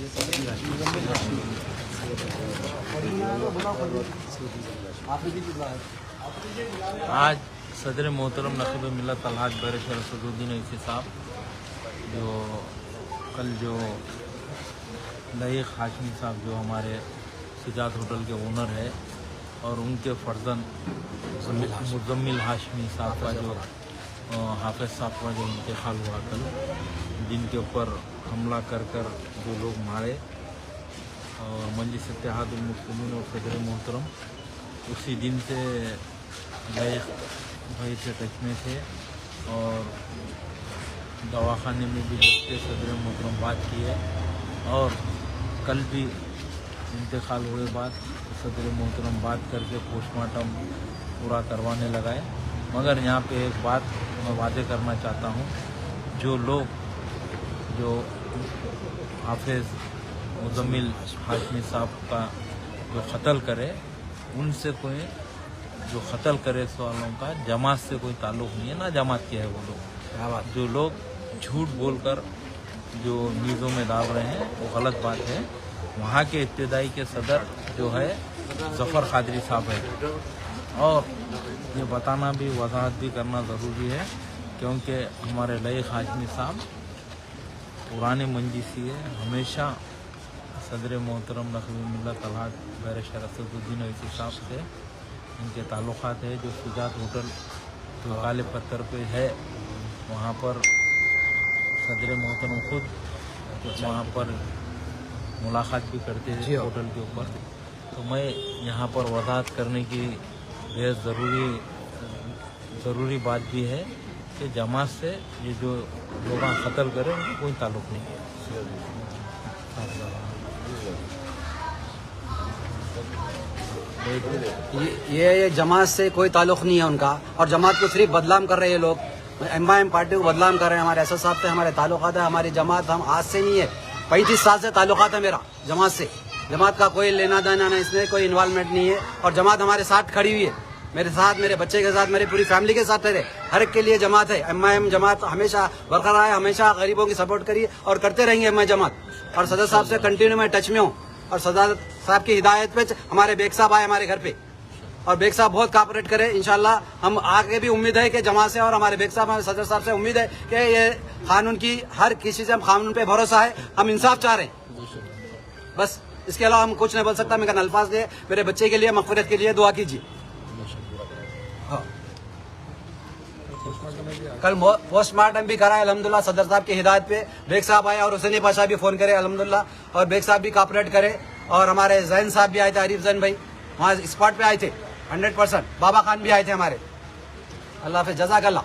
आज सदर मोहतरम नक़ीब मिल्लत अलहाज बैरिस्टर असदुद्दीन ओवैसी साहब जो लईक हाशमी साहब जो हमारे सिजात होटल के ओनर है और उनके फर्जंद मुज़म्मिल हाशमी साहब का जो हाफिज़ साहब का जो इंतकाल हुआ कल, जिनके ऊपर हमला कर जो लोग मारे, और मजलिस इत्तेहादुल मुस्लिमीन और सदर मोहतरम उसी दिन से लईक भाई से टच में थे और दवाखाने में भी जाके सदर मोहतरम बात की है, और कल भी इंतकाल हुए बाद सदर मोहतरम बात करके पोस्टमार्टम पूरा करवाने लगाए। मगर यहाँ पे एक बात मैं वादे करना चाहता हूँ, जो लोग जो हाफिज़ मुज़म्मिल हाशमी साहब का जो क़त्ल करे, उनसे कोई जो क़त्ल करे इस वालों का जमात से कोई ताल्लुक़ नहीं है, ना जमात के है वो लोग। जो लोग झूठ बोलकर जो न्यूज़ों में डाल रहे हैं वो गलत बात है। वहाँ के इब्तिदाई के सदर जो है ज़फ़र क़ादरी साहब है, और ये बताना भी वजाहत भी करना ज़रूरी है, क्योंकि हमारे लईक हाशमी साहब पुराने मंजीसी है। हमेशा सदर मोहतरम नक़ीब मिल्लत अलहाज बैरिस्टर असदुद्दीन ओवैसी साहब से इनके ताल्लुक़ात है। जो सिजात होटल जो काले पत्थर पे है, वहाँ पर सदर मोहतरम खुद वहाँ पर मुलाकात भी करते हैं होटल के ऊपर। तो मैं यहाँ पर वजाहत करने की बेहद ज़रूरी बात भी है कि जमात से ये जो लोग क़त्ल करें उनका कोई ताल्लुक़ नहीं है। ये जमात से कोई ताल्लुक़ नहीं है उनका, और जमात को सिर्फ बदनाम कर रहे हैं लोग। एमआईएम पार्टी को बदनाम कर रहे हैं। हमारे एसएस साहब से हमारे ताल्लुक़ात है। हमारी जमात हम आज से नहीं है, 35 साल से ताल्लुक़ात है मेरा जमात से। जमात का कोई लेना देना नहीं, इसमें कोई इन्वॉल्वमेंट नहीं है, और जमात हमारे साथ खड़ी हुई है, मेरे साथ, मेरे बच्चे के साथ, मेरी पूरी फैमिली के साथ है। हर एक के लिए जमात है। एमआईएम जमात हमेशा बरकरार है, हमेशा गरीबों की सपोर्ट करी और करते रहेंगे एमआई जमात। और सदर साहब से कंटिन्यू मैं टच में हूँ, और सदर साहब की हिदायत पे हमारे बेग साहब आए हमारे घर पे, और बेग साहब बहुत कॉपरेट करे। इंशाल्लाह हम आगे भी उम्मीद है कि जमात से और हमारे बेग साहब, हमारे सदर साहब से उम्मीद है कि ये कानून की हर किसी से हम कानून पे भरोसा है, हम इंसाफ चाह रहे हैं। बस इसके अलावा हम कुछ नहीं बोल सकता। मैं अल्फाज दे मेरे बच्चे के लिए, मग़फ़िरत के लिए दुआ कीजिए। कल पोस्टमार्टम भी करा है अल्हम्दुलिल्लाह, सदर साहब की हिदायत पे। बेग साहब आए और हुसैनी पाशा भी फ़ोन करे अल्हम्दुलिल्लाह, और बेग साहब भी कॉपरेट करे, और हमारे जैन साहब भी आए थे, आरिफ जैन भाई वहाँ स्पॉट पे आए थे 100%। बाबा खान भी आए थे हमारे। अल्लाह हाफ़िज़, जज़ाकल्लाह।